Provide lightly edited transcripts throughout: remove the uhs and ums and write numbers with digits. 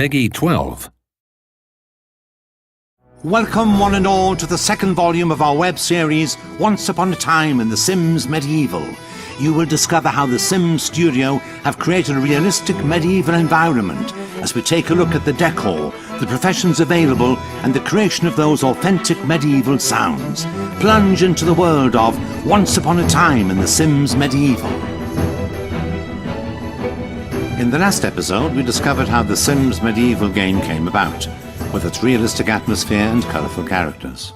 Peggy 12. Welcome one and all to the second volume of our web series, Once Upon a Time in The Sims Medieval. You will discover how the Sims studio have created a realistic medieval environment as we take a look at the decor, the professions available and the creation of those authentic medieval sounds. Plunge into the world of Once Upon a Time in The Sims Medieval. In the last episode, we discovered how the Sims Medieval game came about, with its realistic atmosphere and colourful characters.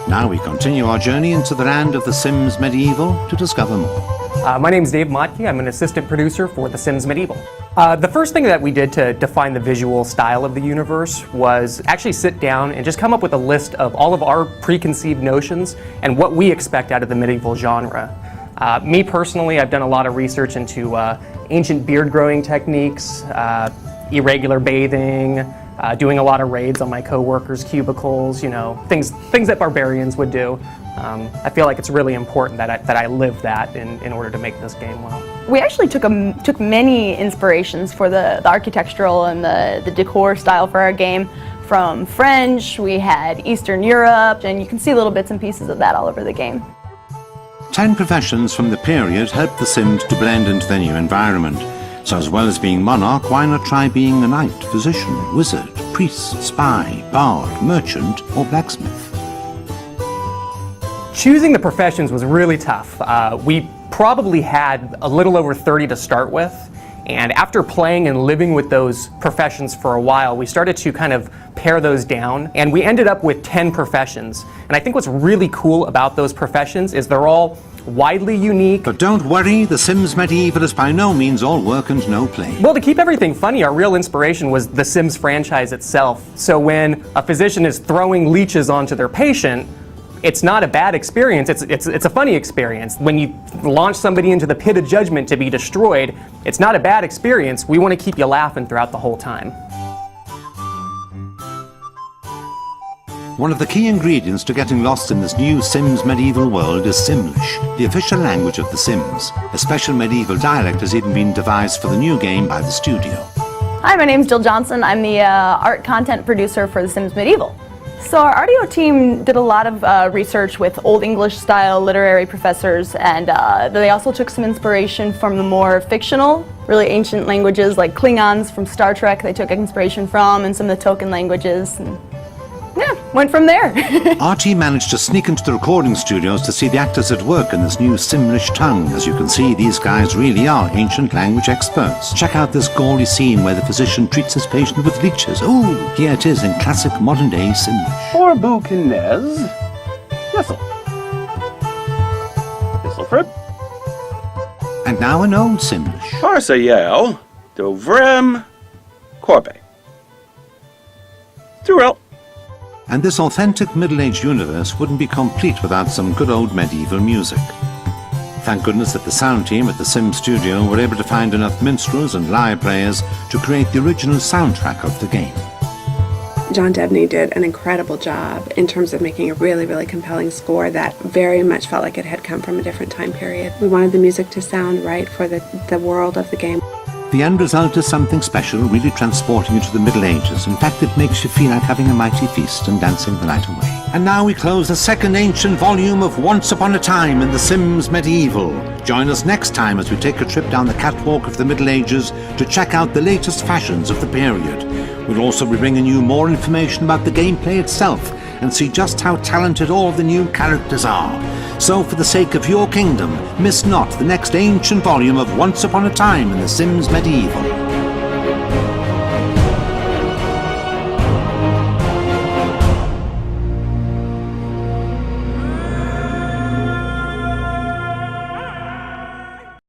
Now we continue our journey into the land of the Sims Medieval to discover more. My name's Dave Motke. I'm an assistant producer for The Sims Medieval. The first thing that we did to define the visual style of the universe was actually sit down and just come up with a list of all of our preconceived notions and what we expect out of the medieval genre. Me personally, I've done a lot of research into ancient beard growing techniques, irregular bathing, doing a lot of raids on my co-workers' cubicles, you know, things that barbarians would do. I feel like it's really important that I live that in order to make this game well. We actually took many inspirations for the architectural and the decor style for our game. From French, we had Eastern Europe, and you can see little bits and pieces of that all over the game. 10 professions from the period helped the Sims to blend into their new environment. So as well as being monarch, why not try being a knight, physician, wizard, priest, spy, bard, merchant, or blacksmith? Choosing the professions was really tough. We probably had a little over 30 to start with, and after playing and living with those professions for a while, we started to kind of pare those down, and we ended up with 10 professions. And I think what's really cool about those professions is they're all widely unique. But don't worry, the Sims Medieval is by no means all work and no play. Well, to keep everything funny, our real inspiration was the Sims franchise itself. So when a physician is throwing leeches onto their patient, it's not a bad experience, it's a funny experience. When you launch somebody into the pit of judgment to be destroyed, it's not a bad experience. We want to keep you laughing throughout the whole time. One of the key ingredients to getting lost in this new Sims medieval world is Simlish, the official language of the Sims. A special medieval dialect has even been devised for the new game by the studio. Hi, my name's Jill Johnson. I'm the art content producer for The Sims Medieval. So our audio team did a lot of research with Old English style literary professors, and they also took some inspiration from the more fictional, really ancient languages like Klingons from Star Trek. They took inspiration from, and some of the token languages. And yeah, went from there. Our team managed to sneak into the recording studios to see the actors at work in this new Simlish tongue. As you can see, these guys really are ancient language experts. Check out this gory scene where the physician treats his patient with leeches. Ooh, here it is in classic modern-day Simlish. Or Buchanez. Yesel. Yesselfred. And now an old Simlish. Parsael. Dovrem. Corbe. Durel. And this authentic middle-aged universe wouldn't be complete without some good old medieval music. Thank goodness that the sound team at the Sims studio were able to find enough minstrels and lyre players to create the original soundtrack of the game. John Debney did an incredible job in terms of making a really, really compelling score that very much felt like it had come from a different time period. We wanted the music to sound right for the world of the game. The end result is something special, really transporting you to the Middle Ages. In fact, it makes you feel like having a mighty feast and dancing the night away. And now we close the second ancient volume of Once Upon a Time in The Sims Medieval. Join us next time as we take a trip down the catwalk of the Middle Ages to check out the latest fashions of the period. We'll also be bringing you more information about the gameplay itself and see just how talented all the new characters are. So for the sake of your kingdom, miss not the next ancient volume of Once Upon a Time in The Sims Medieval.